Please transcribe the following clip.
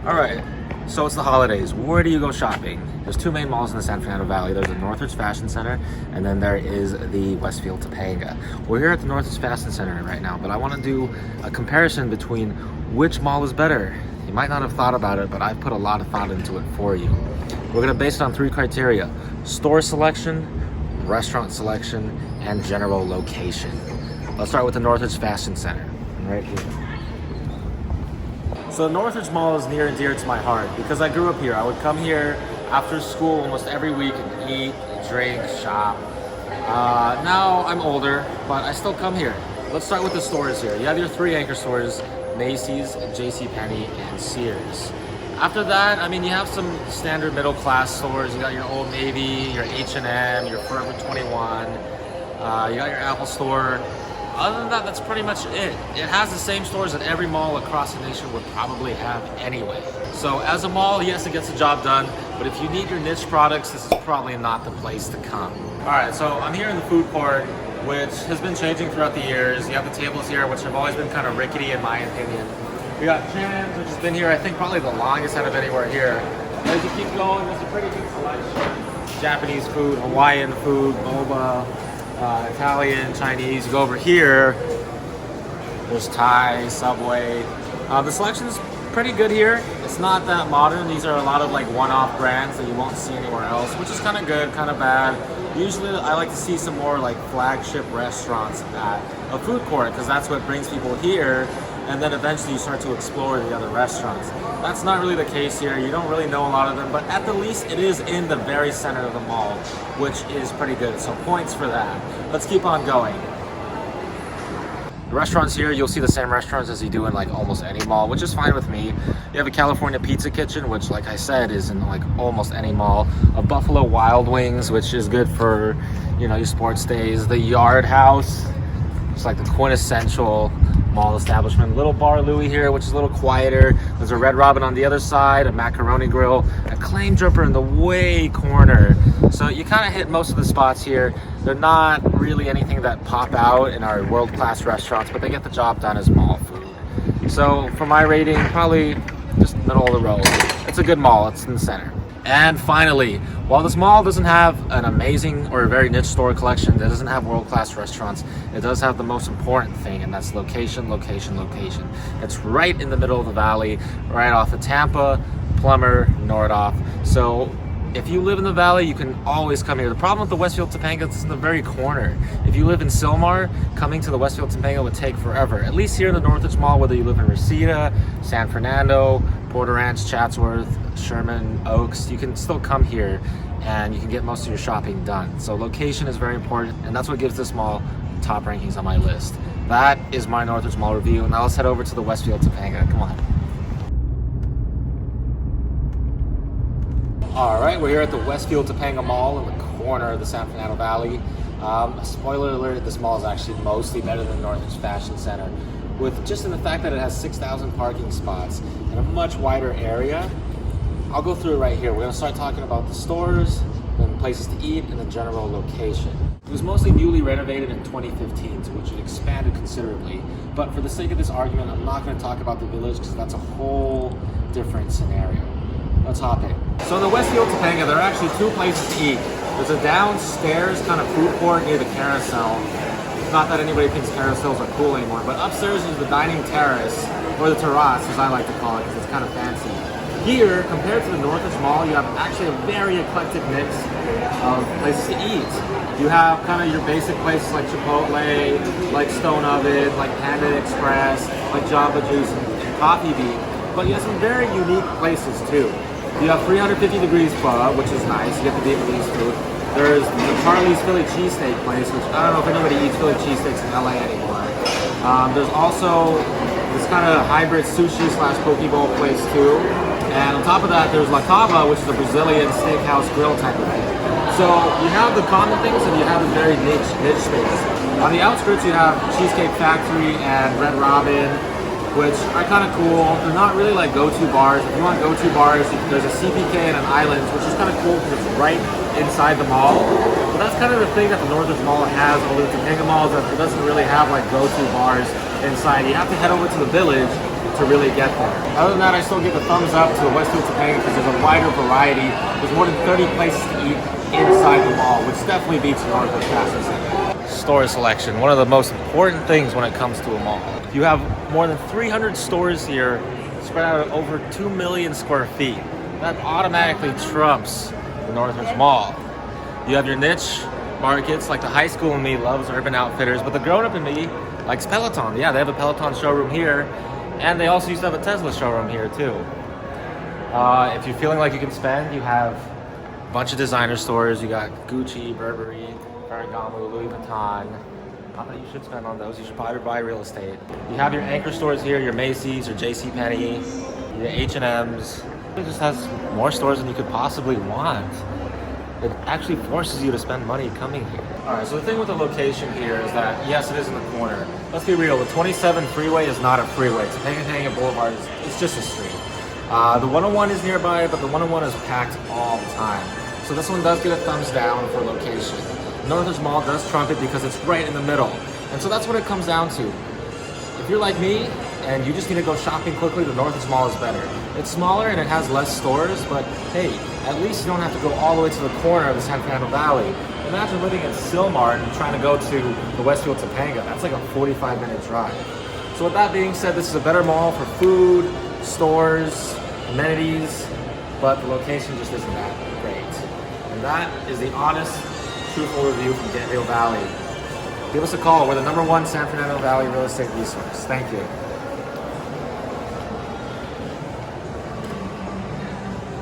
All right, so it's the holidays. Where do you go shopping? There's two main malls in the San Fernando Valley. There's the Northridge Fashion Center, and then there is the Westfield Topanga. We're here at the Northridge Fashion Center right now, but I want to do a comparison between which mall is better. You might not have thought about it, but I've put a lot of thought into it for you. We're gonna base it on three criteria: store selection, restaurant selection, and general location. Let's start with the Northridge Fashion Center, right here. So the Northridge Mall is near and dear to my heart because I grew up here. I would come here after school almost every week and eat, drink, shop. Now I'm older, but I still come here. Let's start with the stores here. You have your three anchor stores: Macy's, JCPenney, and Sears. After that, I mean, you have some standard middle class stores. You got your Old Navy, your H&M, your Forever 21. You got your Apple store. Other than that, that's pretty much it. It has the same stores that every mall across the nation would probably have anyway. So as a mall, yes, it gets the job done, but if you need your niche products, this is probably not the place to come. All right, so I'm here in the food court, which has been changing throughout the years. You have the tables here, which have always been kind of rickety in my opinion. We got Chan's, which has been here, I think, probably the longest out of anywhere here. As you keep going, there's a pretty good selection. Japanese food, Hawaiian food, boba, Italian, Chinese. You go over here, there's Thai, Subway. The selection is pretty good here. It's not that modern. These are a lot of like one-off brands that you won't see anywhere else, which is kind of good, kind of bad. Usually I like to see some more like flagship restaurants at a food court because that's what brings people here, and then eventually you start to explore the other restaurants. That's not really the case here. You don't really know a lot of them, but at the least it is in the very center of the mall, which is pretty good. So points for that. Let's keep on going. The restaurants here, you'll see the same restaurants as you do in like almost any mall, which is fine with me. You have a California Pizza Kitchen, which like I said is in like almost any mall. A Buffalo Wild Wings, which is good for, you know, your sports days. The Yard House, it's like the quintessential mall establishment. Little Bar Louie here, which is a little quieter. There's a Red Robin on the other side, a Macaroni Grill, a Claim Jumper in the way corner. So you kind of hit most of the spots here. They're not really anything that pop out in our world-class restaurants, but they get the job done as mall food. So for my rating, probably just middle of the road. It's a good mall. It's in the center. And finally, while this mall doesn't have an amazing or a very niche store collection, it doesn't have world-class restaurants, it does have the most important thing, and that's location, location, location. It's right in the middle of the valley, right off of Tampa, Plummer, Nordoff. So if you live in the valley, you can always come here. The problem with the Westfield Topanga is in the very corner. If you live in Sylmar, coming to the Westfield Topanga would take forever. At least here in the Northridge Mall, whether you live in Reseda, San Fernando, Porter Ranch, Chatsworth, Sherman, Oaks, you can still come here and you can get most of your shopping done. So location is very important, and that's what gives this mall top rankings on my list. That is my Northridge Mall review. Now let's head over to the Westfield Topanga. Come on. All right, we're here at the Westfield Topanga Mall in the corner of the San Fernando Valley. Spoiler alert, this mall is actually mostly better than Northridge Fashion Center, with just in the fact that it has 6,000 parking spots and a much wider area. I'll go through it right here. We're gonna start talking about the stores, then places to eat, and the general location. It was mostly newly renovated in 2015, to which it expanded considerably. But for the sake of this argument, I'm not gonna talk about the village because that's a whole different scenario. Let's hop in. So in the Westfield Topanga, there are actually two places to eat. There's a downstairs kind of food court near the carousel. Not that anybody thinks carousels are cool anymore, but upstairs is the dining terrace, or the terrace as I like to call it because it's kind of fancy. Here, compared to the Northridge Mall, you have actually a very eclectic mix of places to eat. You have kind of your basic places like Chipotle, like Stone Oven, like Panda Express, like Jamba Juice and Coffee Bean, but you have some very unique places too. You have 350 Degrees Pub, which is nice. You get the Vietnamese food. There's the Carly's Philly Cheesesteak place, which I don't know if anybody eats Philly cheesesteaks in LA anymore. There's also this kind of hybrid sushi slash poke bowl place too. And on top of that, there's La Cava, which is a Brazilian steakhouse grill type of thing. So you have the common things and you have a very niche space. On the outskirts, you have Cheesecake Factory and Red Robin, which are kind of cool. They're not really like go-to bars. If you want go-to bars, there's a CPK and an Islands, which is kind of cool because it's right inside the mall. But that's kind of the thing that the Northridge Mall has over the Topanga Mall, is that it doesn't really have like go-to bars inside. You have to head over to the village, to really get there. Other than that, I still give a thumbs up to the Westfield Topanga because there's a wider variety. There's more than 30 places to eat inside the mall, which definitely beats Northridge Fashion Center. Store selection, one of the most important things when it comes to a mall. You have more than 300 stores here spread out over 2 million square feet. That automatically trumps the Northridge Mall. You have your niche markets, like the high school in me loves Urban Outfitters, but the grown-up in me likes Peloton. Yeah, they have a Peloton showroom here, and they also used to have a Tesla showroom here too. If you're feeling like you can spend, you have a bunch of designer stores. You got Gucci, Burberry, Ferragamo, Louis Vuitton. Not that you should spend on those, you should probably buy real estate. You have your anchor stores here, your Macy's, your JCPenney, your H&M's. It just has more stores than you could possibly want. It actually forces you to spend money coming here. All right, so the thing with the location here is that, yes, it is in the corner. Let's be real, the 27 freeway is not a freeway. Topanga Boulevard it's just a street. The 101 is nearby, but the 101 is packed all the time. So this one does get a thumbs down for location. Northridge Mall does trump it because it's right in the middle. And so that's what it comes down to. If you're like me, and you just need to go shopping quickly, the Northridge Mall is better. It's smaller and it has less stores, but hey, at least you don't have to go all the way to the corner of the San Fernando Valley. Imagine living in Silmar and trying to go to the Westfield Topanga. That's like a 45-minute drive. So with that being said, this is a better mall for food, stores, amenities, but the location just isn't that great. And that is the honest, truthful review from Danville Valley. Give us a call. We're the #1 San Fernando Valley real estate resource. Thank you.